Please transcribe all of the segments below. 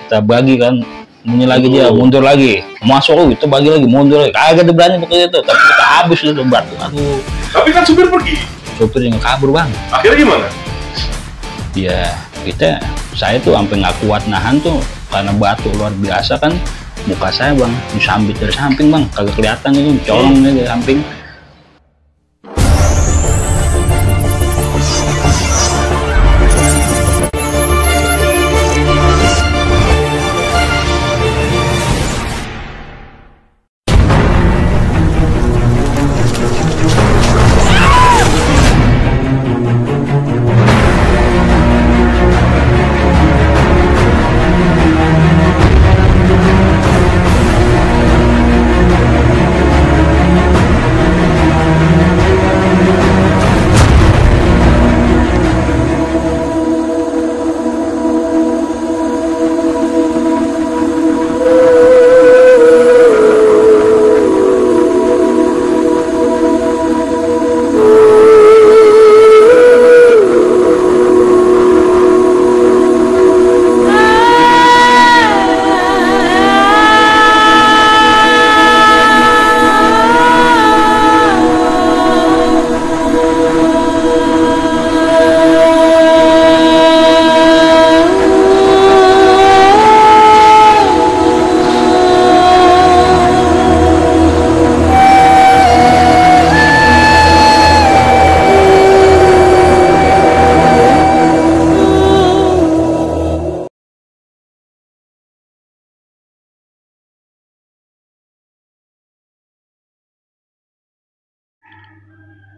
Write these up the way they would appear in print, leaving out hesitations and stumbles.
kita bagi kan, bunyi lagi dia mundur lagi, masuk itu bagi lagi mundur lagi, kagak ada berani pokoknya itu, tapi kita habis itu batu. Aduh. Tapi kan supir pergi. Supir yang kabur bang. Akhirnya gimana? Ya saya tuh sampai nggak kuat nahan tuh karena batu luar biasa kan, muka saya bang disambit dari samping bang, kagak kelihatan itu colong dari samping.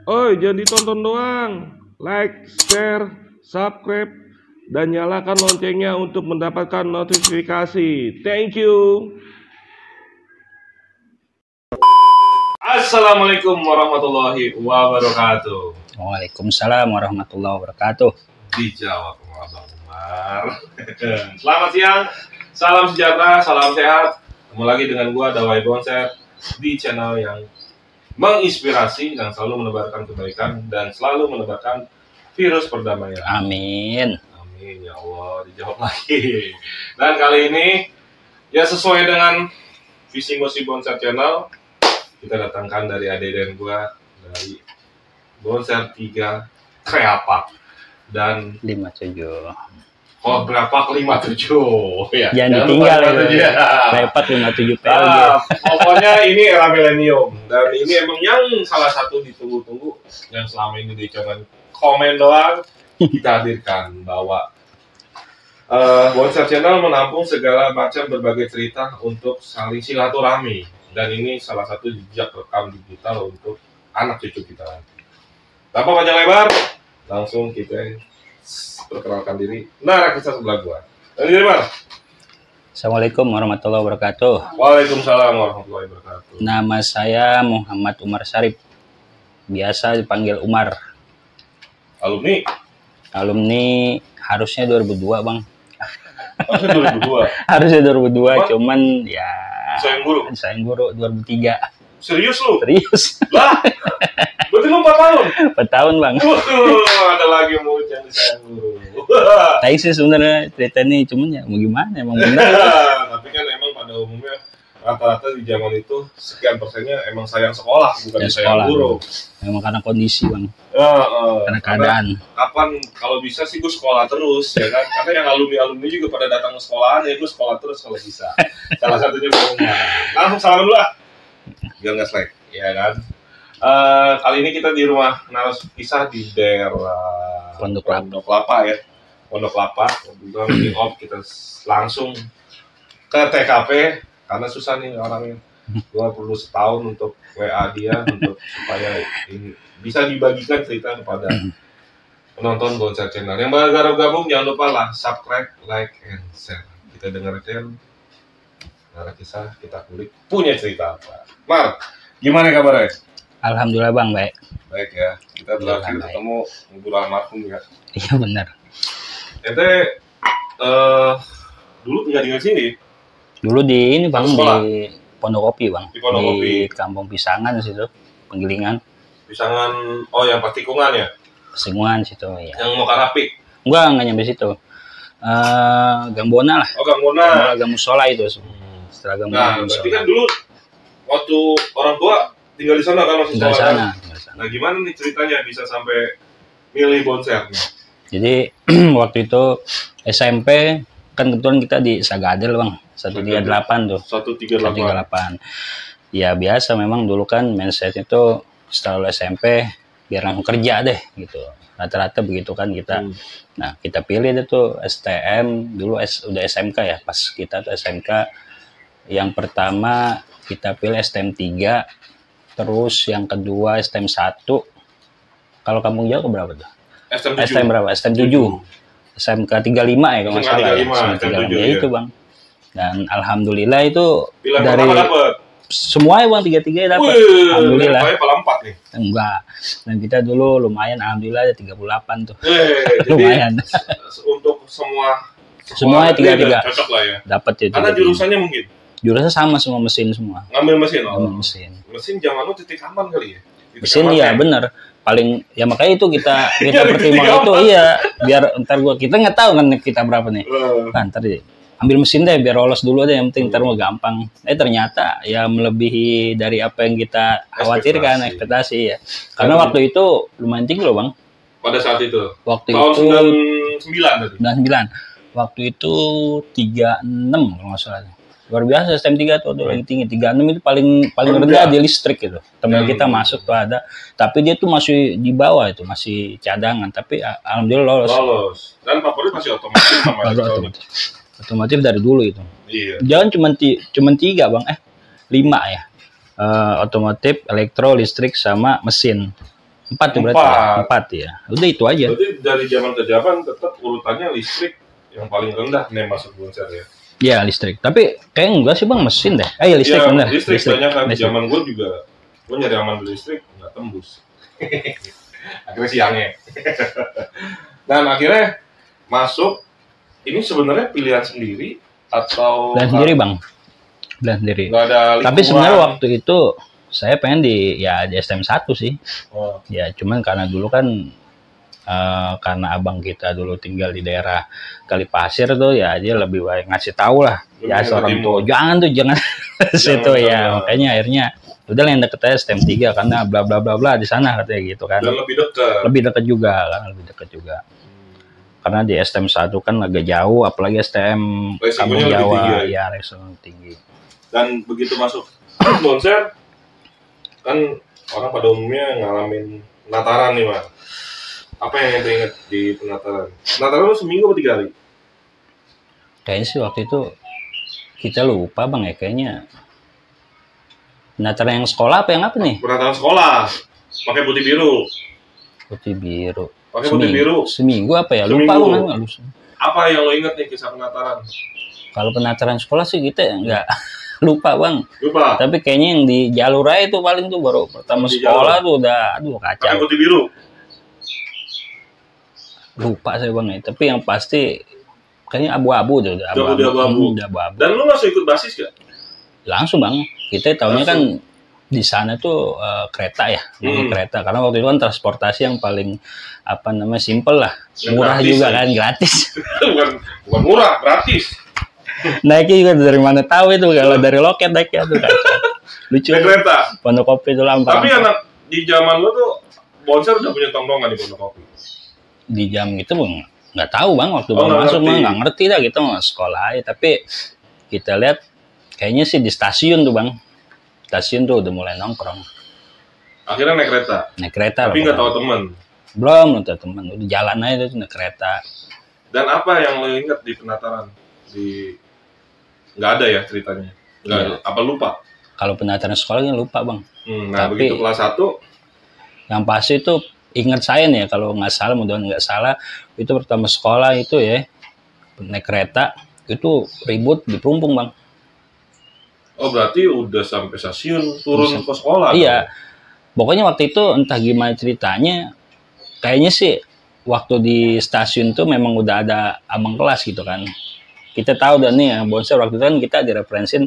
Oi, jangan ditonton doang. Like, share, subscribe, dan nyalakan loncengnya untuk mendapatkan notifikasi. Thank you. Assalamualaikum warahmatullahi wabarakatuh. Waalaikumsalam warahmatullahi wabarakatuh. Dijawab Abang Umar. Selamat siang, salam sejahtera, salam sehat. Ketemu lagi dengan gua Dawai Bonser di channel yang menginspirasi dan selalu menebarkan kebaikan dan selalu menebarkan virus perdamaian. Amin. Amin ya Allah, dijawab lagi. Dan kali ini ya sesuai dengan visi misi Bonser Channel, kita datangkan dari adik dan gua dari Bonser 3 Kreapak dan 57. oh berapa 57 ya. Jangan ditinggal ya. Kreapak 57 PLG. Pokoknya ini era milenium dan ini emang yang salah satu ditunggu-tunggu yang selama ini cuman komen doang kita hadirkan bahwa Bonser Channel menampung segala macam berbagai cerita untuk saling silaturahmi dan ini salah satu jejak rekam digital untuk anak cucu kita. Tanpa panjang lebar, langsung kita perkenalkan diri. Nah, kita sebelah gua. Dari mana? Assalamualaikum warahmatullahi wabarakatuh. Waalaikumsalam warahmatullahi wabarakatuh. Nama saya Muhammad Umar Sarip. Biasa dipanggil Umar. Alumni? Alumni harusnya 2002, Bang. Harusnya 2002. Harusnya 2002, Apa? cuman ya Sayang guru 2003. Serius lu? Serius. Lah, berarti lu 4 tahun? 4 tahun, Bang. Ada lagi mau jadi sayang guru. Tapi sih sebenarnya cerita ini cuman ya mau gimana emang benar. Tapi kan emang pada umumnya rata-rata di zaman itu sekian persennya emang sayang sekolah, bukan Ya, sayang sekolah. guru. Memang karena kondisi, Bang. Karena Keadaan. Kapan kalau bisa sih gue sekolah terus ya kan, karena yang alumni juga pada datang ke sekolahan ya gue sekolah terus kalau bisa. Salah satunya gue langsung salam dulu lah biar nggak slack ya kan. Kali ini kita di rumah narasukisah di daerah Pondok Kelapa ya, Pondok Kelapa. Kebetulan di off kita langsung ke TKP karena susah nih orangnya. Gua perlu setahun untuk WA dia untuk supaya ini bisa dibagikan cerita kepada penonton Bonser Channel. Yang baru gabung jangan lupa lah subscribe, like, and share. Kita dengarkan narasi kisah, kita kulik punya cerita apa. Mar, gimana kabarnya? Alhamdulillah, Bang, baik. Baik ya, kita berakhir Baik. ketemu ngobrol almarhum ya. Iya benar. Ente dulu tinggal di sini? Dulu di ini, Bang, Sekolah? di Pondok Kopi, Bang. Di Pondok Kopi. Kampung Pisangan situ, Penggilingan, Pisangan, oh yang pas tikungan ya? Pesinguan situ ya. Yang mau Karapik? Enggak nyampe situ. Gambona lah. Oh, Gambona. Gang Musola itu. Setelah Gambona. Nah, berarti kan dulu waktu orang tua tinggal di sana kan, masih tinggal sekolah sana, kan? tinggal sana. Nah, gimana nih ceritanya bisa sampai milih Bonser? Jadi waktu itu SMP kan kebetulan kita di Sagadel bang, 138 tuh. 138. Ya biasa memang dulu kan mindset itu setelah SMP biar langsung kerja deh gitu. Rata-rata begitu kan kita. Nah kita pilih deh tuh STM dulu udah SMK ya. Pas kita tuh SMK yang pertama kita pilih STM 3, terus yang kedua STM 1. Kalau kampung Jawa ke berapa tuh? STM berapa? STM 7. SMK 35 ya kalau nggak salah ya. STM 35 ya itu bang. Dan alhamdulillah itu pilihan dari semua ya bang, 3-3 ya dapat. Alhamdulillah. Pala 4 nih. Enggak. Dan kita dulu lumayan alhamdulillah ada 38 tuh. Lumayan. Jadi untuk semuanya 3-3. Cocok lah ya. Dapat ya. Karena jurusannya mungkin. Jurusannya sama semua, mesin semua. Ngambil mesin. Ngambil mesin. Mesin zaman lu titik aman kali ya. Mesin ya bener. Paling ya makanya itu kita pertimbangkan itu iya biar ntar kita nggak tahu kan kita berapa nih. Kan ntar ambil mesin deh biar lolos dulu deh, yang penting ntar mau gampang. Ternyata ya melebihi dari apa yang kita khawatirkan, ekspektasi ya. Karena waktu itu lumayan tinggi loh bang. Pada saat itu. Waktu tahun itu 99 tadi. 99. Waktu itu 36 kalau nggak salah. Luar biasa STM 3 tuh lagi tinggi. 36 itu paling rendah di listrik gitu. Teman kita masuk tuh ada, tapi dia tuh masih di bawah itu, masih cadangan, tapi alhamdulillah lolos. Dan favorit masih otomotif sama otomotif dari dulu itu. Iya. Jangan cuma 3 bang, 5 ya. Otomotif, elektro, listrik sama mesin. 4 tuh berarti. 4 ya. Udah itu aja. Berarti dari zaman ke zaman tetap urutannya listrik yang paling rendah nih masuk Bonser ya. Ya listrik, tapi kayak enggak sih bang, mesin deh. Ya listrik bener. Listrik banyak kan. Zaman gue juga, gue nyari aman di listrik nggak tembus. Akhirnya siangnya. Dan akhirnya masuk. Ini sebenarnya pilihan sendiri atau? Pilihan sendiri bang, pilihan sendiri. Nggak ada lingkungan. Tapi sebenarnya waktu itu saya pengen di STM 1 sih. Ya cuman karena dulu kan karena abang kita dulu tinggal di daerah Kalipasir tuh ya dia lebih baik ngasih tahu lah ya seorang tuh jangan situ ya, makanya akhirnya udah yang deket aja STM 3 karena bla bla bla bla di sana katanya gitu kan. Dan lebih dekat juga karena di STM 1 kan agak jauh, apalagi STM Kampung Jawa ya resiko tinggi. Dan begitu masuk Bonser kan orang pada umumnya ngalamin penataran nih mas. Apa yang ingat di penataran? Penataran lu seminggu atau 3 hari? Kayaknya sih waktu itu kita lupa bang ya, kayaknya penataran yang sekolah apa yang apa nih? Penataran sekolah, pakai putih biru. Putih biru. Pakai putih biru. Seminggu apa ya? Lupa bang. Apa yang lo ingat nih kisah penataran? Kalau penataran sekolah sih kita nggak lupa bang. Lupa. Tapi kayaknya yang di jalur aja itu paling tuh baru pertama sekolah tuh udah kacau. Pakai putih biru. Lupa saya bang ya, tapi yang pasti kayaknya abu-abu tuh, abu-abu. Dan lu langsung ikut basis gak? Langsung bang, kita tahunya kan di sana tuh kereta ya, kereta, karena waktu itu kan transportasi yang paling simple lah, yang murah juga ya. Kan gratis. bukan murah, gratis. Naiknya juga dari mana tahu itu, kalau dari loket naiknya tuh kan. Lucu. Naik kereta. Pondokopi itu lampu. Tapi anak di zaman lu tuh Bonser udah punya tongkrongan di Pondokopi. Di jam gitu bang nggak tahu bang, waktu baru masuk mah nggak ngerti dah, kita mau sekolah aja. Tapi kita lihat kayaknya sih di stasiun tuh bang, stasiun tuh udah mulai nongkrong. Akhirnya naik kereta. Tapi nggak tahu teman. Belum tahu teman, udah jalan aja tuh naik kereta. Dan apa yang lo ingat di penataran? Nggak ada ya ceritanya. Nggak ada. Apa lupa? Kalau penataran sekolahnya lupa bang. Nah tapi begitu kelas 1 yang pasti itu ingat saya nih, kalau nggak salah, mudah-mudahan nggak salah, itu pertama sekolah itu ya naik kereta itu ribut di Pelumpung bang. Oh berarti udah sampai stasiun turun ke sekolah? Iya, pokoknya waktu itu entah gimana ceritanya, kayaknya sih waktu di stasiun tuh memang udah ada abang kelas gitu kan. Kita tahu dan nih ya Bonser waktu itu kan kita direferensin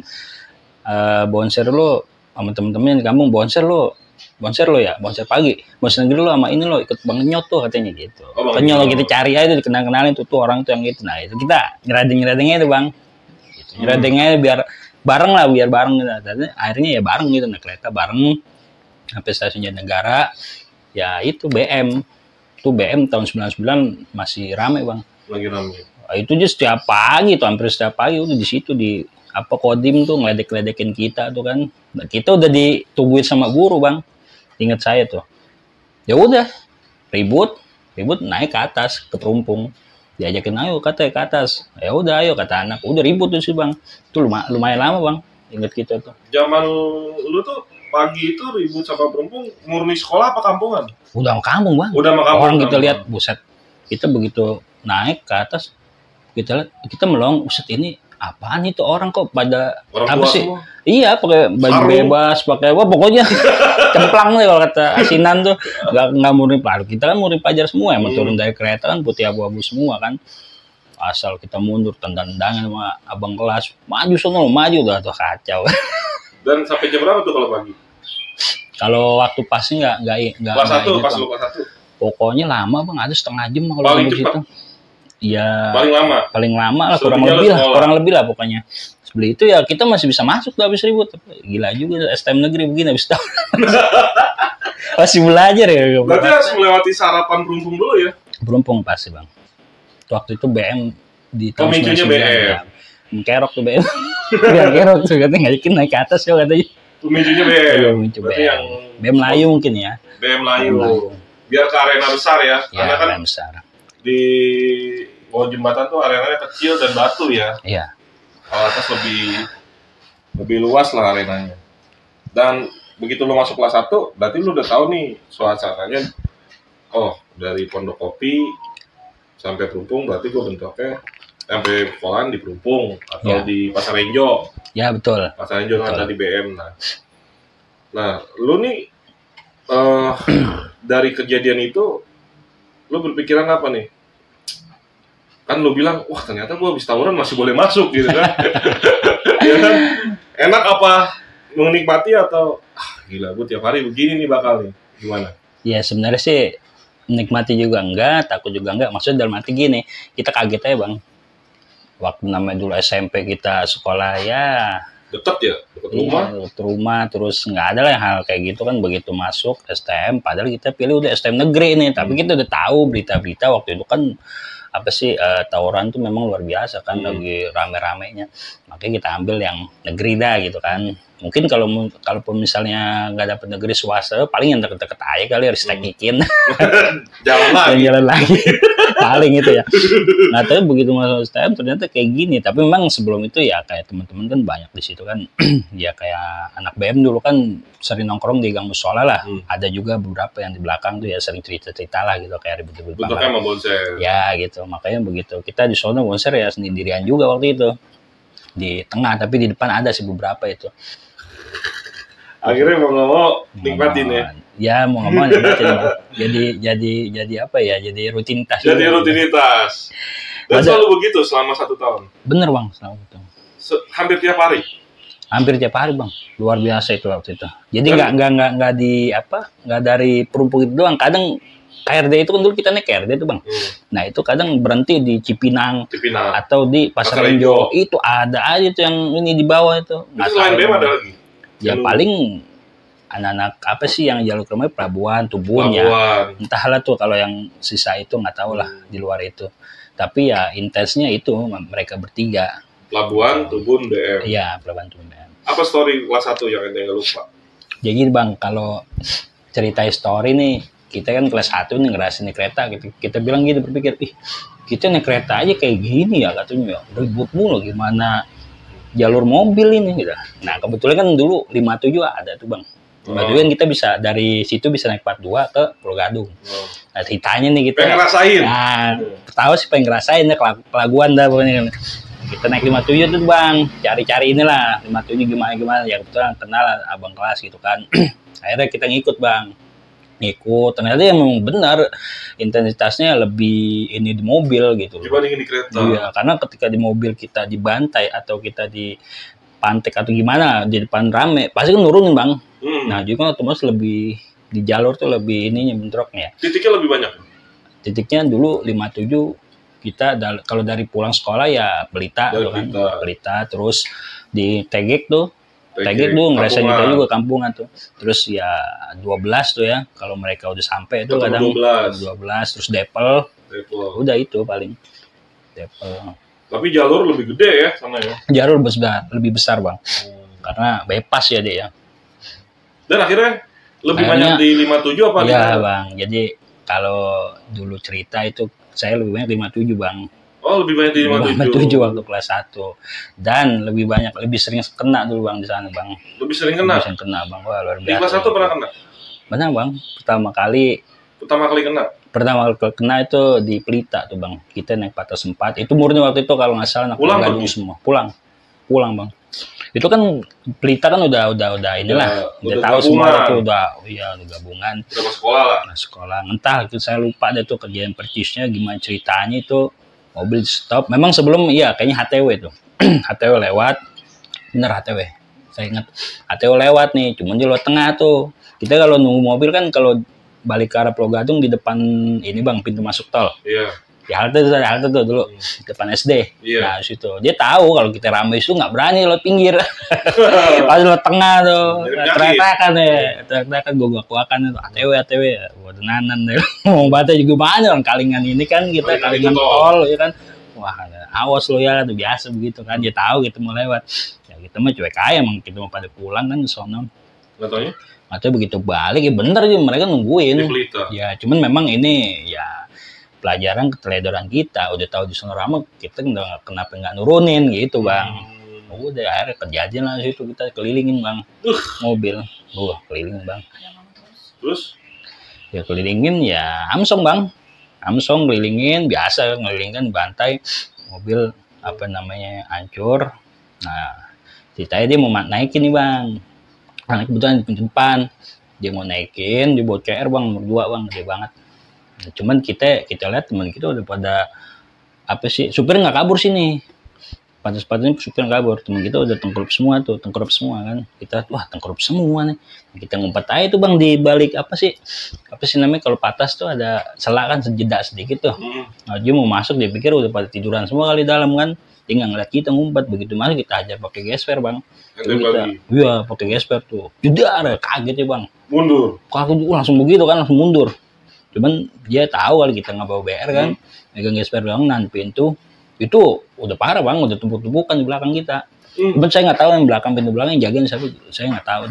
Bonser lo sama temen-temen di kampung, Bonser lo bonser lo ya, bonser pagi, bonser negeri lo sama ini lo ikut Bang Nyot tuh katanya gitu. Oh, Bang Makanya lo Nyot. kita cari aja dikenal-kenalin tuh orang tuh yang itu. Nah itu kita nyerading-nyeradingnya itu bang, gitu. Nyeradingnya biar bareng lah, biar bareng gitu. Dan akhirnya ya bareng gitu, naik kereta bareng sampai stasiun Jatinegara. Ya itu BM, tuh BM tahun 99 masih rame bang. Lagi rame. Nah, itu dia setiap pagi tuh, hampir setiap pagi udah di situ di apa Kodim tuh ngeledek-ledekin kita tuh kan. Nah, kita udah ditungguin sama guru bang, ingat saya tuh. Ya udah ribut naik ke atas ke perumpung, diajakin ayo katanya ke atas. Ya udah ayo kata anak, udah ribut tuh sih bang. Itu lumayan lama bang, ingat kita tuh. Zaman lu tuh pagi itu ribut sama perumpung murni sekolah apa kampungan? Udah sama kampung bang. Udah sama kampung. Orang kita lihat buset, kita begitu naik ke atas kita melong, buset ini apaan itu orang kok pada Orang apa tua sih? semua. Iya pakai baju Sarung. bebas, pakai apa pokoknya cemplang deh kalau kata asinan tuh, nggak murni pelajar. Kita kan murni pelajar semua, emang turun dari kereta kan putih abu-abu semua kan. Asal kita mundur tendang-tendangan sama abang kelas, maju sono maju udah tuh kacau. Dan sampai jam berapa tuh kalau pagi? Kalau waktu pasnya nggak Kelas 1, ingat, pas Bang. lu kelas 1. Pokoknya lama bang, ada setengah jam kalau Paling begitu. cepat? Iya. Paling lama. lah, Selebihnya kurang lebih lah pokoknya. Sebelum itu ya kita masih bisa masuk tuh habis ribut. Gila juga STM negeri begini habis tahun. Masih belajar ya. Berarti harus melewati sarapan perumpung dulu ya? Berumpung pasti bang. Waktu itu BM di tahun Pemicunya 99 BM. ya. Kerok tuh BM. Biar kerok tuh katanya ngajakin naik ke atas ya katanya. Pemicunya Iya, BM. pemicu Berarti BM. yang BM Melayu mungkin ya. BM Layu. BM Layu. Biar ke arena besar ya. Ya, Karena kan BM besar. di bawah jembatan tuh arenanya kecil dan batu ya. Iya. Kalau atas lebih luas lah arenanya. Dan begitu lu masuk kelas 1, berarti lu udah tahu nih suasananya. Oh, dari Pondok Kopi sampai Perumpung berarti gua bentuknya sampai sekolahan di Perumpung atau Ya. di Pasar Renjo. Ya betul. Pasar Renjo kan Betul. ada di BM. Nah, lu nih dari kejadian itu lu berpikiran apa nih? Kan lu bilang, wah ternyata gua habis tawuran masih boleh masuk gitu kan. Ya kan? Enak apa menikmati atau gila gua tiap hari begini nih bakal nih. Gimana? Ya sebenarnya sih menikmati juga enggak, takut juga enggak. Maksudnya dalam arti gini, kita kaget aja bang. Waktu namanya dulu SMP kita sekolah ya, Deket ya? Deket rumah? iya, deket rumah, terus nggak ada lah hal kayak gitu kan. Begitu masuk STM, padahal kita pilih udah STM negeri nih, tapi kita udah tahu berita-berita waktu itu kan apa sih tawuran tuh memang luar biasa kan, lagi rame-ramenya. Makanya kita ambil yang negeri dah gitu kan. Mungkin kalaupun misalnya nggak dapet negeri swasta, paling yang deket-deket aja kali harus teknikin Jalan dan lagi. jalan lagi. Paling itu ya. Nah tapi begitu masuk STM ternyata kayak gini. Tapi memang sebelum itu ya kayak teman-teman kan banyak di situ kan. Ya kayak anak BM dulu kan sering nongkrong di gang musola lah. Ada juga beberapa yang di belakang tuh ya sering cerita-cerita lah gitu kayak ribut-ribut. Bentuknya sama bonser. Ya gitu, makanya begitu. Kita di sono konser ya sendirian juga waktu itu. Di tengah, tapi di depan ada sih beberapa itu. Akhirnya mau nggak mau nikmatin ya. Ya mau nggak mau nikmatin. Bang. Jadi apa ya? Jadi rutinitas. Jadi juga. rutinitas. Dan Ada. selalu begitu selama 1 tahun. Bener bang, selama itu. Hampir tiap hari. Hampir tiap hari bang, luar biasa itu waktu itu. Jadi Dan- nggak di apa, nggak dari perumpung itu doang. Kadang KRD itu kan dulu kita naik KRD itu bang. Nah itu kadang berhenti di Cipinang Cipinang. atau di Pasar Pasar Renjo. Renjo. Itu ada aja tuh yang ini di bawah itu. Itu Nggak selain tahu. BM ada lagi. Ya Jalur paling anak-anak apa sih yang jalur ke rumah Pelabuhan, Tubun ya. Pelabuhan. Entahlah tuh kalau yang sisa itu nggak tahu lah di luar itu. Tapi ya intensnya itu mereka bertiga. Pelabuhan, Tubun, BM. Iya, Pelabuhan Tubun. Apa story kelas 1 yang ente nggak lupa? Jadi bang, kalau cerita story nih, kita kan kelas 1 nih ngerasain naik kereta gitu. Kita bilang gitu berpikir, ih kita naik kereta aja kayak gini ya katanya. Ribut mulu gimana jalur mobil ini gitu. Nah kebetulan kan dulu 57 ada tuh bang. 57 kan kita bisa dari situ bisa naik 42 ke Pulau Gadung. Nah ceritanya nih kita. Pengen ngerasain? Nah, tahu sih pengen ngerasain ya kelaguan dah pokoknya kan. Kita naik 57 tuh bang, cari-cari inilah 57 gimana ya kebetulan kenal abang kelas gitu kan. Akhirnya kita ngikut bang, ternyata ya memang benar intensitasnya lebih ini di mobil gitu. Dibandingin di kereta. Iya, karena ketika di mobil kita dibantai atau kita di pantek atau gimana di depan rame, pasti kan nurunin bang. Nah juga otomatis lebih di jalur tuh lebih ininya bentroknya. Titiknya lebih banyak. Titiknya dulu 57 kita kalau dari pulang sekolah ya Pelita Dari tuh kan, Pelita. Pelita terus di Tegek tuh. Tegek, Tegek tuh ngerasain kampungan. kita juga kampungan tuh. Terus ya 12 tuh ya kalau mereka udah sampai itu Ketemu kadang 12. terus Depel. Depel. Udah itu paling. Depel. Tapi jalur lebih gede ya sana ya. Jalur lebih besar, Bang. Karena bypass ya dia ya. Dan akhirnya lebih Akhirnya- banyak di 57 apa Iya, di- Bang. Jadi kalau dulu cerita itu saya lebih banyak 57, Bang. Oh, lebih banyak di 57 57. waktu kelas 1. Dan lebih sering kena dulu, Bang, di sana, Bang. Lebih sering kena. Lebih sering kena, Bang. Wah, luar Di biasa. kelas 1 pernah kena? Benar, Bang. Pertama kali Pertama kali kena. itu di Pelita tuh, Bang. Kita naik Patas 4. Itu murni waktu itu kalau nggak salah anak Pulang Gadung pergi? semua. Pulang, Bang. Itu kan Pelita kan udah inilah, udah tahu semua gabungan. itu udah gabungan. Udah ke sekolah lah. Nah, sekolah entah itu saya lupa deh tuh kejadian percisnya gimana ceritanya itu mobil stop memang sebelum kayaknya HTW tuh HTW lewat bener HTW saya ingat HTW lewat nih cuman di luar tengah tuh kita kalau nunggu mobil kan kalau balik ke arah Pulau Gadung di depan ini, Bang, pintu masuk tol Iya. di halte tuh dulu depan SD. Iya. Nah situ dia tahu kalau kita ramai itu nggak berani lewat pinggir pas lewat tengah tuh teriak-teriakan teriak-teriakan gua-guakan itu ATW gua denanan deh ngomong bata juga banyak orang Kalingan ini kan kita Kalingan tol ya kan wah awas lo ya itu biasa begitu kan dia tahu kita mau lewat ya kita mah cuek aja emang kita mau pada pulang kan ke sono Nggak taunya? atau begitu balik ya bener aja mereka nungguin Di Pelita. ya cuman memang ini ya pelajaran keteledoran kita udah tahu di Sonorama kita kenapa nggak nurunin gitu, Bang. Udah akhirnya kejadian lah situ kita kelilingin, Bang, mobil keliling, Bang, Terus ya kelilingin ya Amsong, Bang, Amsong kelilingin biasa ngelilingin bantai mobil apa namanya hancur. Nah ceritanya dia mau naikin nih, Bang, karena kebetulan di depan dia mau naikin di bawa CR, Bang, nomor 2, Bang, gede banget. Cuman kita lihat teman kita udah pada apa sih supir nggak kabur sini sepatutnya supir nggak kabur teman kita udah tengkurap semua kan kita wah tengkurap semua nih kita ngumpet aja tuh, Bang, di balik apa sih namanya kalau patas tuh ada celah kan sejeda sedikit tuh. Nah, dia mau masuk dia pikir udah pada tiduran semua kali dalam kan dia nggak ngeliat kita ngumpet begitu masuk kita ajar pakai gesper, Bang. Iya pakai gesper tuh jedar kaget ya, Bang, mundur kaget langsung begitu kan langsung mundur. Cuman dia tahu kalau kita nggak bawa BR kan, megang gesper doang nan pintu itu udah parah, Bang, udah tumpuk-tumpukan di belakang kita. Cuman saya nggak tahu yang belakang pintu belakang yang jagain siapa, saya nggak tahu.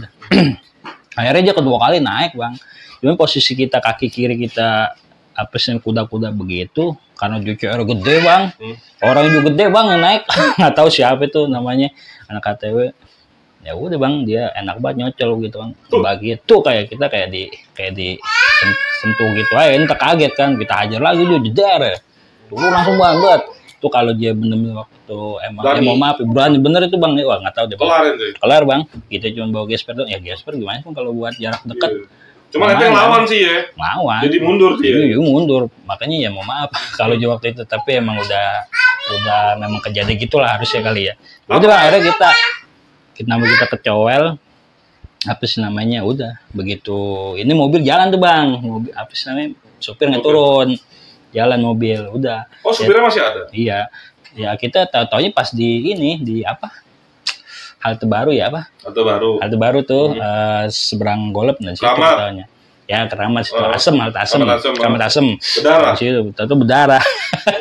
Akhirnya dia kedua kali naik, Bang. Cuman posisi kita kaki kiri kita apa sih kuda-kuda begitu karena JCR gede, Bang. Orang juga gede, Bang, yang naik nggak tahu siapa itu namanya anak KTW. Ya udah, Bang, dia enak banget nyocol gitu, Bang. Begitu kayak kita kayak di sentuh gitu aja, kita kaget kan, kita hajar lagi dia jedar ya. Dulu langsung banget. Tuh kalau dia bener-bener waktu emang mau maaf berani bener itu, Bang. Wah nggak tahu deh, Bang. Kelar, Bang. Kita cuma bawa gesper tuh. Ya gesper gimana sih kalau buat jarak dekat. Cuma itu yang lawan sih ya. Lawan. Jadi mundur sih. Iya, mundur. Makanya ya mau maaf kalau di waktu itu, tapi emang udah memang kejadian gitulah harusnya kali ya. Udah, Bang, akhirnya kita kecowel apa sih namanya udah begitu ini mobil jalan tuh, Bang, mobil apa sih namanya supir nggak turun jalan mobil udah. Oh, supirnya masih ada? Iya ya kita taunya pas di ini di apa halte baru ya apa halte baru tuh seberang Golep dan situ katanya ya Keramat situ Asem berdarah situ tahu berdarah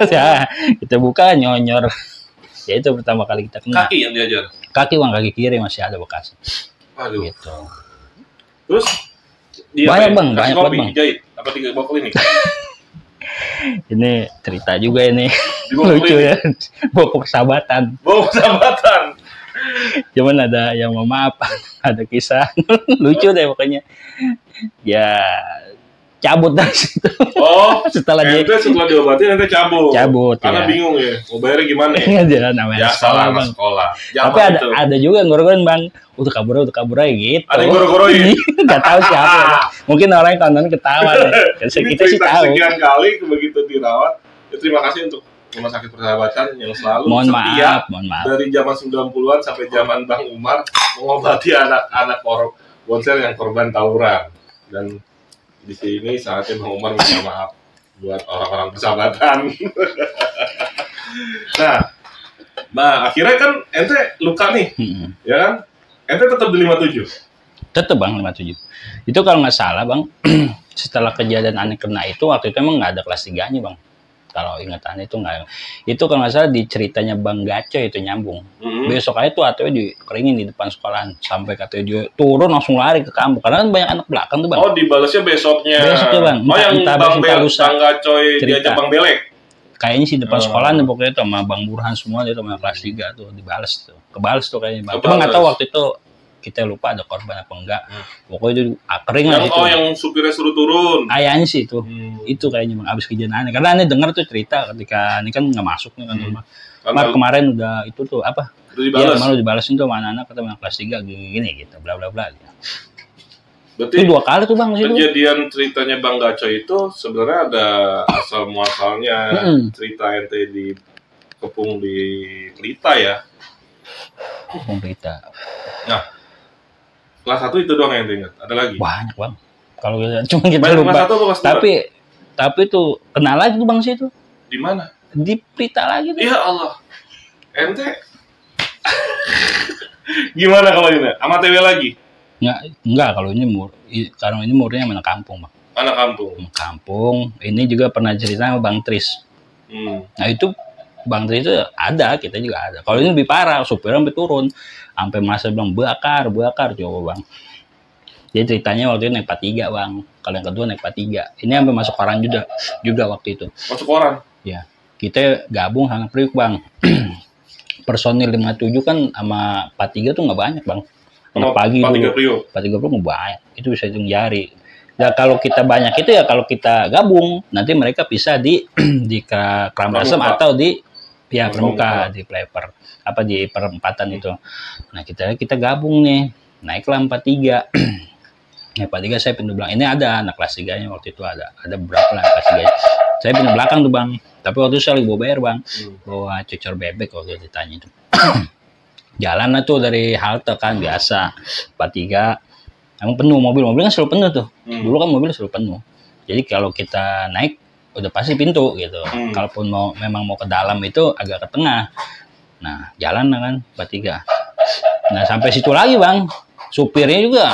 ya kita buka nyonyor ya itu pertama kali kita kena. Kaki yang diajar? Kaki, Bang, kaki kiri masih ada bekas. Aduh. Gitu. Terus dia banyak, Bang, banyak banget, Bang. Dijahit apa tinggal bawa klinik? Ini cerita juga ini. Lucu ya. Bawa persahabatan. Cuman ada yang mau maaf, ada kisah lucu deh pokoknya. Ya cabut dari situ. Oh, setelah diobatin ente cabut. Karena ya. Bingung ya, mau bayarnya gimana ya? Dia namanya sekolah. Tapi ada juga yang ngorogoin, Bang. Udah kabur aja gitu. Ada yang ngoro-ngoroin. Enggak tahu siapa. Mungkin orang yang tonton ketawa deh. Kita sih tahu. Sekian kali begitu dirawat. Ya, terima kasih untuk Rumah Sakit Persahabatan yang selalu mohon setia maaf. Dari zaman 90-an sampai zaman Bang Umar mengobati anak-anak Bonsel yang korban tawuran. Dan di sini saatnya Bang Umar minta maaf buat orang-orang persahabatan. Nah, akhirnya kan ente luka nih, ya kan? Ente tetap di 57. Tetep bang 57. Itu kalau nggak salah bang, setelah kejadian aneh kena itu waktu itu emang nggak ada kelas 3-nya bang. Kalau ingatannya itu nggak. Itu kalau nggak salah di ceritanya Bang Gaco itu nyambung. Besok aja tuh ATW dikeringin di depan sekolahan sampai katanya dia turun langsung lari ke kampung karena kan banyak anak belakang tuh bang. Oh dibalasnya besoknya. Besoknya bang. Oh yang Bang Gacoy diajak Bang Belek. Kayaknya sih depan sekolah nih pokoknya tuh sama Bang Burhan semua dia sama kelas 3 tuh dibales tuh. Kebales tuh kayaknya bang. Cuma nggak tahu waktu itu kita lupa ada korban apa enggak. Pokoknya itu kering yang, itu. Oh yang supirnya suruh turun. Ayahnya sih itu. Itu kayaknya bang abis kejadian aneh. Karena aneh dengar tuh cerita ketika ini kan nggak masuk nih kan rumah. Kemarin udah itu tuh apa? Iya kemarin udah dibalesin tuh sama anak-anak kata kelas 3 gini gitu bla bla bla. Berarti itu 2 kali tuh bang situ. Kejadian ceritanya Bang Gaco itu sebenarnya ada asal muasalnya cerita ente di Kepung di Pelita ya. Kepung Pelita. Nah, kelas 1 itu doang yang ente ingat. Ada lagi? Banyak bang. Kalau cuma kita lupa. Kelas 1 atau kelas 2? Tapi tuh kenal lagi tuh bang situ. Di mana? Di Pelita lagi tuh. Ya Allah. Ente gimana kalau ini? Sama TW lagi? Enggak kalau ini karena ini murnya anak kampung bang. Anak kampung. Kampung. Ini juga pernah cerita sama Bang Tris. Nah itu Bang Tris itu ada, kita juga ada. Kalau ini lebih parah, supirnya sampai turun, sampai masa bilang bakar coba bang. Jadi ceritanya waktu itu naik 43 bang. Kalau yang kedua naik 43. Ini sampai masuk koran juga waktu itu. Masuk koran? Ya. Kita gabung sama Priuk bang. Personil 57 kan sama 43 tuh nggak banyak bang. Anak pagi 43 Priuk nggak banyak. Itu bisa hitung jari. Ya kalau kita banyak itu ya kalau kita gabung nanti mereka bisa di Kramlasem atau di Pramuka di Pleper apa di perempatan itu. Nah kita gabung nih naiklah 43. Ya 43 saya pindah belakang. Ini ada anak kelas 3-nya waktu itu ada beberapa lah kelas 3-nya. Saya pindah belakang tuh bang. Tapi waktu itu saya lagi bawa bayar bang. Bawa cucur bebek waktu itu ditanya itu. Jalan lah tuh dari halte kan biasa 43 emang penuh mobil kan selalu penuh tuh. Dulu kan mobil selalu penuh. Jadi kalau kita naik udah pasti pintu gitu. Kalaupun memang mau ke dalam itu agak ke tengah. Nah jalan kan 43. Nah sampai situ lagi bang. Supirnya juga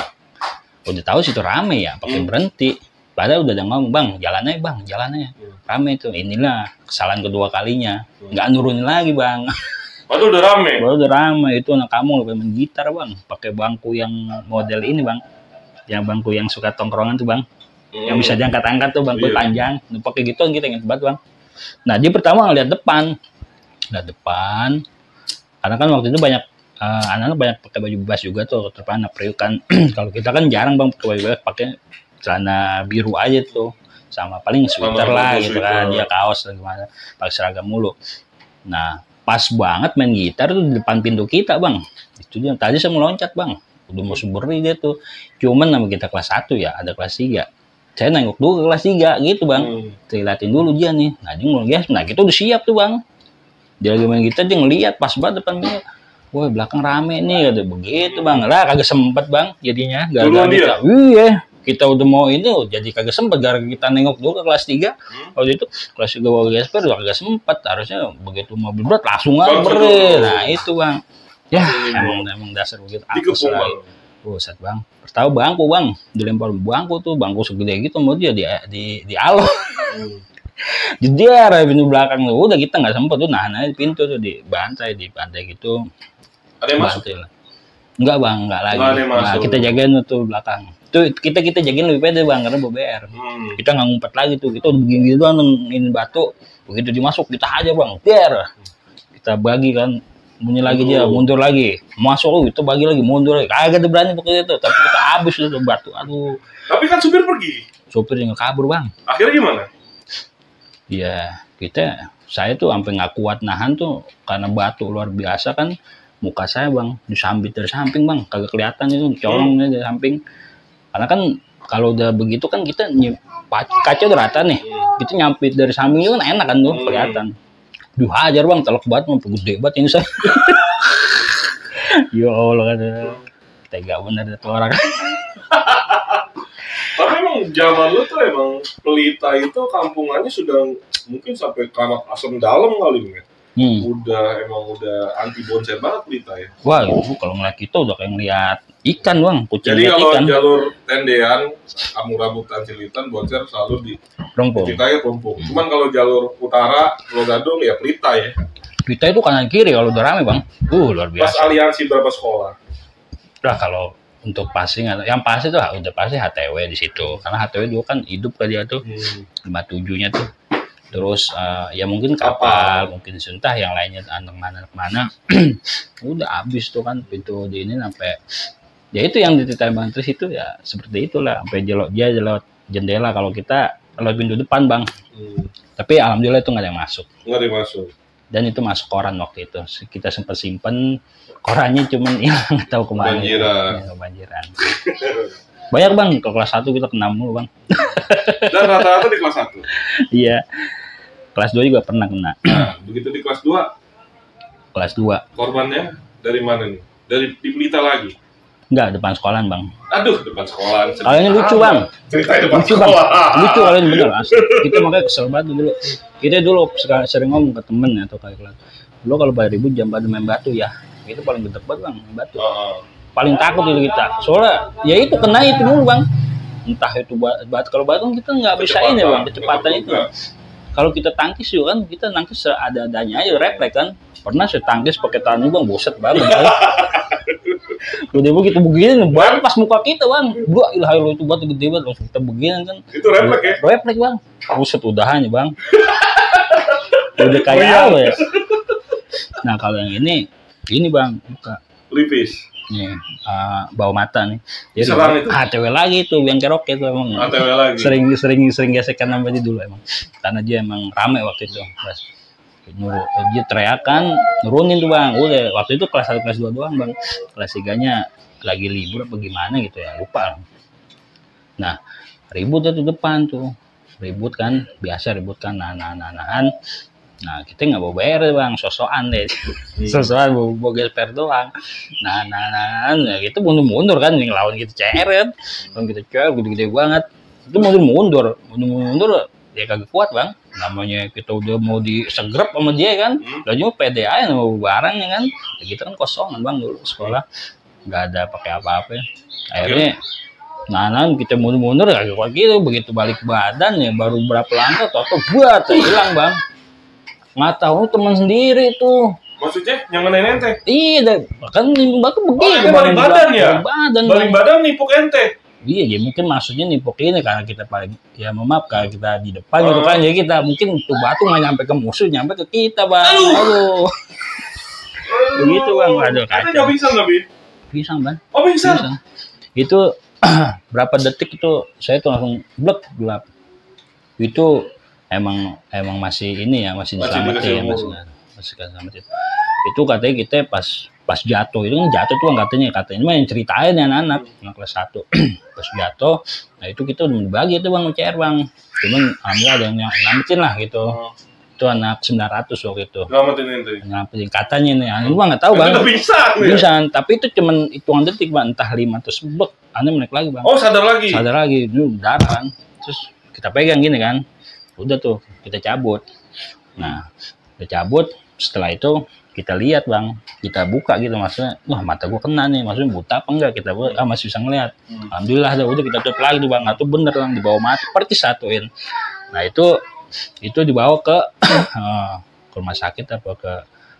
udah tahu situ rame ya pakai berhenti. Padahal udah ngomong bang jalannya rame itu. Inilah kesalahan kedua kalinya. Nggak nurunin lagi bang. Baru udah rame itu anak kamu main gitar bang, pakai bangku yang model ini bang, yang bangku yang suka tongkrongan tuh bang, yang bisa diangkat-angkat tuh bangku panjang, pakai gituan kita inget banget bang. Nah dia pertama ngeliat depan, karena kan waktu itu banyak anak-anak banyak pakai baju bebas juga tuh, terutama anak Priuk kan. Kalau kita kan jarang bang pakai baju bebas, pakai celana biru aja tuh, sama paling sweater lah gitu kan, dia kaos dan gimana, pakai seragam mulu. Nah pas banget main gitar tuh di depan pintu kita bang. Itu dia tadi saya mau loncat bang. Udah mau suberi dia tuh. Cuman nama kita kelas 1 ya, ada kelas 3. Saya nengok dulu ke kelas 3 gitu bang. Saya liatin dulu dia nih. Nah dia ngeliat, nah kita udah siap tuh bang. Dia lagi main gitar dia ngeliat pas banget depan dia. Wah belakang rame nih, ada begitu bang. Lah kagak sempet bang jadinya. Gara-gara kita. Iya. Kita udah mau ini jadi kagak sempet gara-gara kita nengok dulu ke kelas 3. Waktu itu kelas 3 bawa gesper udah kagak sempet, harusnya begitu mobil berat langsung aja beri. Nah itu bang ya emang dasar begitu apes lah. Buset bang, tahu bangku bang dilempar bangku tuh, bangku segede gitu mau dia di alo. Jeder pintu belakang tuh udah kita nggak sempet tuh nahan aja pintu tuh di bantai gitu. Ada yang masuk? Enggak bang, enggak lagi. Nah, kita jagain tuh belakang. Tuh kita jagain lebih pede bang karena BBR. Kita nggak ngumpet lagi tuh, kita begini gitu doang ini batu. Begitu dimasuk kita aja bang, kita bagi kan, bunyi lagi dia mundur lagi, masuk itu bagi lagi mundur lagi. Kagak ada berani pokoknya itu, tapi kita habis itu batu. Aduh. Tapi kan supir pergi. Supir yang kabur bang. Akhirnya gimana? Ya saya tuh sampai nggak kuat nahan tuh karena batu luar biasa kan. Muka saya bang disambit dari samping bang, kagak kelihatan itu colongnya dari samping. Karena kan kalau udah begitu kan kita kaca udah rata nih, kita nyampit dari samping itu kan enak kan tuh kelihatan. Duh hajar bang, telok banget mau gede banget ini saya. Ya Allah kan, tega bener itu orang. Tapi emang zaman lu tuh emang Pelita itu kampungannya sudah mungkin sampai Kramat Asem dalam kali ya. Udah anti bonsai banget Pelita ya. Wah, itu kalau ngeliat kita udah kayak ngeliat ikan bang, kucing. Jadi kalau ikan. jalur tendean, kamu rambutan Cilitan, Boncer selalu di Pelita ya Rumpung. Cuman kalau jalur utara, Pulau Gadung ya Pelita ya. Pelita itu kanan kiri kalau udah rame bang. Luar biasa. Pas aliansi berapa sekolah? Nah kalau untuk passing, yang pasti tuh udah pasti HTW di situ. Karena HTW dulu kan hidup kan dia tuh 57-nya tuh. Terus ya mungkin kapal, mungkin suntah yang lainnya anak mana. Udah habis tuh kan pintu di ini sampai ya itu yang diceritain Bang Tris itu ya seperti itulah sampai jelok jendela kalau kita lewat pintu depan bang. Tapi alhamdulillah itu nggak ada yang masuk. Nggak ada yang masuk. Dan itu masuk koran waktu itu. Kita sempat simpen korannya cuman hilang nggak tahu kemana. Kebanjiran. Banyak bang, ke kelas 1 kita kena mulu bang. Dan rata-rata di kelas 1? Iya. Kelas 2 juga pernah kena. Nah, begitu di kelas 2? Kelas 2. Korbannya dari mana nih? Di Pelita lagi? Enggak, depan sekolahan bang. Aduh, depan sekolahan. Kalian lucu bang. Ceritanya depan lucu sekolah. Bang. Lucu kalian bener asli. Kita makanya kesel banget dulu. Kita dulu sering ngomong ke temen atau kayak kelas. Dulu kalau pada ribut jam pada main batu ya. Itu paling gede banget bang, main batu. Paling takut itu kita. Soalnya ya itu kena itu mulu bang. Entah itu batu, kalau batu kita nggak bisa ini bang, kecepatan itu. Kalau kita tangkis juga kan, kita nangkis seadanya aja refleks kan. Pernah saya tangkis pakai tangan bang, boset banget. Udah begitu begini, baru pas muka kita bang, dua ilah itu batu gede banget, langsung kita begini kan. Itu refleks ya? Refleks bang, buset udahannya bang. Udah kayak apa ya? Nah kalau yang ini bang, buka. Lipis. Nih, bau mata nih. Jadi serang itu. HTW lagi tuh, yang kerok itu emang. HTW lagi. Sering gesekan sama dia dulu emang. Karena dia emang rame waktu itu. Pas dia teriakan, nurunin tuh bang. Udah, waktu itu kelas 1, kelas 2 doang bang. Kelas 3-nya lagi libur apa gimana gitu ya, lupa. Nah, ribut tuh depan tuh. Ribut kan, biasa ribut kan, nahan. Nah, kita nggak mau bayar bang, sosokan deh. Sosokan mau gesper doang. Nah, ya gitu mundur kan, ngelawan kita CR kan. Kalau kita CR gede-gede banget. Itu mundur, ya kagak kuat bang. Namanya kita udah mau disegrep sama dia kan. Gak cuma pede aja sama barangnya kan. Ya kita kan kosongan bang dulu sekolah. Nggak ada pakai apa-apa. Akhirnya kita mundur kagak kuat gitu. Begitu balik badan ya baru berapa langkah toto buat hilang bang. Nggak tahu teman sendiri tuh. Maksudnya yang ngenain ente? Iya, kan nimpuk batu begini. Balik badan ya? Balik badan nimpuk ente? Iya, ya mungkin maksudnya nimpuk ini karena kita paling, ya maaf kalau kita di depan gitu kan, jadi kita mungkin tuh batu nggak nyampe ke musuh, nyampe ke kita bang. Aduh. Begitu bang, aduh kacau. Nggak bisa nggak Bi? Bisa bang. Oh bisa? Itu berapa detik itu saya tuh langsung gelap. Itu emang masih ini ya, masih diselamatin, masih diselamatin. Itu katanya kita pas jatuh itu kan jatuh tuh katanya mah yang ceritain ya anak kelas 1 pas jatuh. Nah itu kita udah dibagi itu bang UCR bang, cuman alhamdulillah ada yang nyelamatin lah gitu. Itu anak 900 waktu itu nyelamatin katanya nih, lu mah nggak tahu bang. Bisa tapi itu cuman hitungan detik bang, entah 5 atau sebek aneh naik lagi bang. Oh sadar lagi itu darah kan. Terus kita pegang gini kan, udah tuh kita cabut. Nah udah cabut, setelah itu kita lihat bang, kita buka gitu, maksudnya wah mata gua kena nih, maksudnya buta apa enggak, kita masih bisa ngeliat. Alhamdulillah udah kita tutup lagi tuh bang. Nah itu bener bang, dibawa mati persis satuin. Nah itu dibawa ke rumah sakit apa ke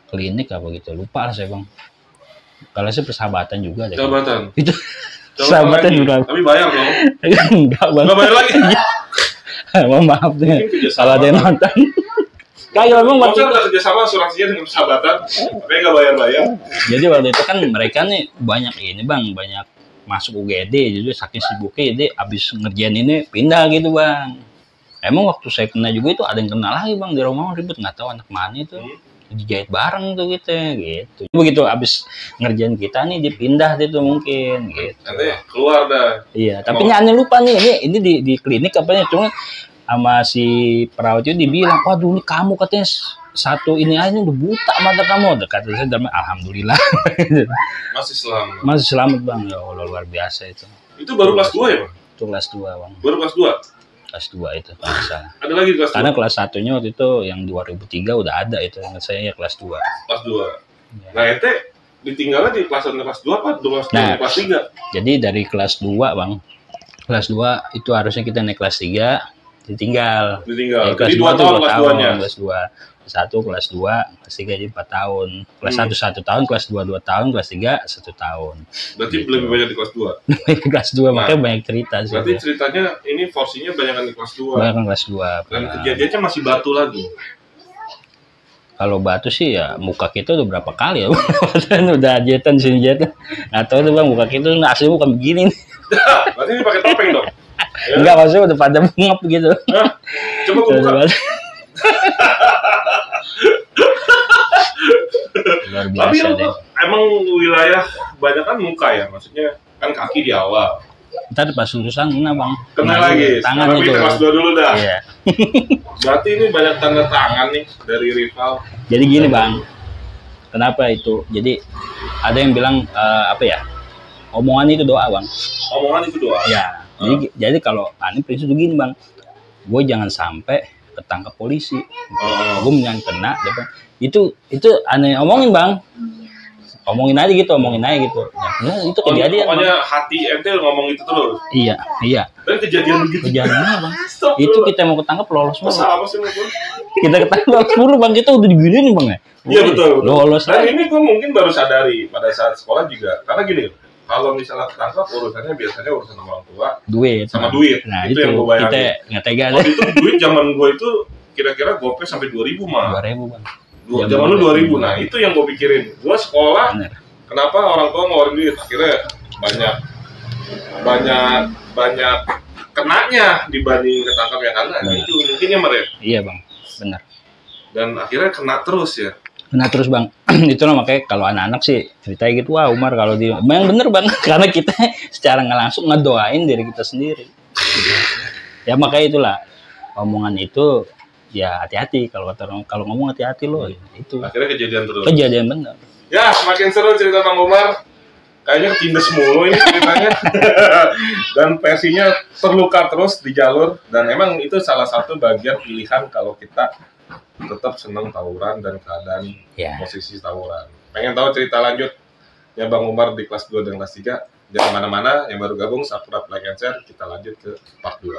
klinik apa gitu, lupa lah saya bang. Kalau saya persahabatan juga deh. Persahabatan itu persahabatan juga. Tapi bayar dong? Enggak bang, nggak bayar lagi. Maaf deh kalau ada yang nonton. Kayak memang waktu itu kerjasama asuransinya dengan persahabatan, tapi nggak bayar. Jadi waktu itu kan mereka nih banyak masuk UGD, jadi saking sibuknya jadi abis ngerjain ini pindah gitu bang. Emang waktu saya kena juga itu ada yang kena lagi bang di rumah, ribut nggak tahu anak mana itu. Dijahit bareng tuh gitu. Begitu abis ngerjain kita nih dipindah itu mungkin gitu. Nanti keluar dah. Iya, tapi aneh lupa nih ini di klinik apanya, cuma sama si perawat itu dibilang, waduh ini kamu katanya satu ini aja udah buta mata kamu. Kata saya alhamdulillah. Masih selamat bang, ya Allah luar biasa itu. Itu baru kelas 2 ya bang? Itu kelas 2 bang. Baru kelas 2? Kelas 2 itu kalau nggak salah. Ada lagi kelas 2? Karena kelas 1-nya waktu itu yang 2003 udah ada itu, ingat saya ya kelas 2. Kelas 2. Ya. Nah ente ditinggalnya di kelas 2 apa kelas 2 Nah, kelas 3? Jadi dari kelas 2 bang, kelas 2 itu harusnya kita naik kelas 3, ditinggal. Kelas Jadi 2 2 tahun kelas 2-nya. Kelas 2. Kelas 1, kelas 2, kelas 3 jadi 4 tahun. Kelas 1 1 tahun, kelas 2 2 tahun, kelas 3 1 tahun. Berarti Gitu. lebih banyak di kelas 2. Kelas 2 makanya banyak cerita sih. Berarti ceritanya ini porsinya banyak di kelas 2. Banyak kan kelas 2. Dan kejadiannya masih batu lagi. Kalau batu sih ya muka kita udah berapa kali ya. Udah jetan sini jetan. Atau tuh bang muka kita asli bukan begini. Berarti ini pakai topeng dong? Ya? Enggak, maksudnya udah pada ngep gitu. Hah? Coba gue buka. Luar Tapi biasa lu deh. emang wilayah banyak kan muka ya, maksudnya kan kaki di awal. Ntar pas lulusan kena bang. Kena lagi. Tangan Tapi itu. kelas 2 dulu dah. Iya. Berarti ini banyak tanda tangan nih dari rival. Jadi gini bang. Kenapa itu? Jadi ada yang bilang apa ya? Omongan itu doa bang. Omongan itu doa. Ya. Jadi kalau aneh prinsip begini bang. Gue jangan sampai ketangkap polisi. Gue jangan kena. Itu aneh omongin bang. Omongin aja gitu. Ya, itu kejadian. Pokoknya hati ente ngomong itu terus. Iya. Dan kejadian begitu. Kejadiannya bang. Stop Itu dulu. kita mau ketangkap lolos mulu. Masa apa sih lu? Kita ketangkap lolos mulu bang. Kita udah diginiin bang ya. Iya betul. Lolos Dan aja. ini gue mungkin baru sadari pada saat sekolah juga. Karena gini, kalau misalnya ketangkap urusannya biasanya urusan sama orang tua Duit. sama duit. Nah itu itu, yang gue bayangin. kita nggak tega Waktu deh. itu duit zaman gue itu kira-kira gopay sampai 2.000 mah. 2.000 bang. Zaman lu 2.000. Nah itu yang gue pikirin. Gue sekolah, Bener. kenapa orang tua ngeluarin duit? Akhirnya banyak kenanya dibanding ketangkap yang kena. Nah, itu mungkin ya Mer. Iya bang. Benar. Dan akhirnya kena terus ya. Nah terus bang, itulah makanya kalau anak-anak sih ceritanya gitu, wah Umar kalau dia, memang bener bang, karena kita secara nggak langsung ngedoain diri kita sendiri. Ya makanya itulah omongan itu ya hati-hati kalau ngomong hati-hati loh itu. Akhirnya kejadian terus. Kejadian bener. Ya semakin seru cerita Bang Umar. Kayaknya ketindes mulu ini ceritanya. Dan versinya terluka terus di jalur. Dan emang itu salah satu bagian pilihan kalau kita tetap senang tawuran dan keadaan posisi tawuran. Pengen tahu cerita lanjut ya Bang Umar di kelas 2 dan kelas 3? Jangan mana-mana, yang baru gabung subscribe, like, and share. Kita lanjut ke part 2.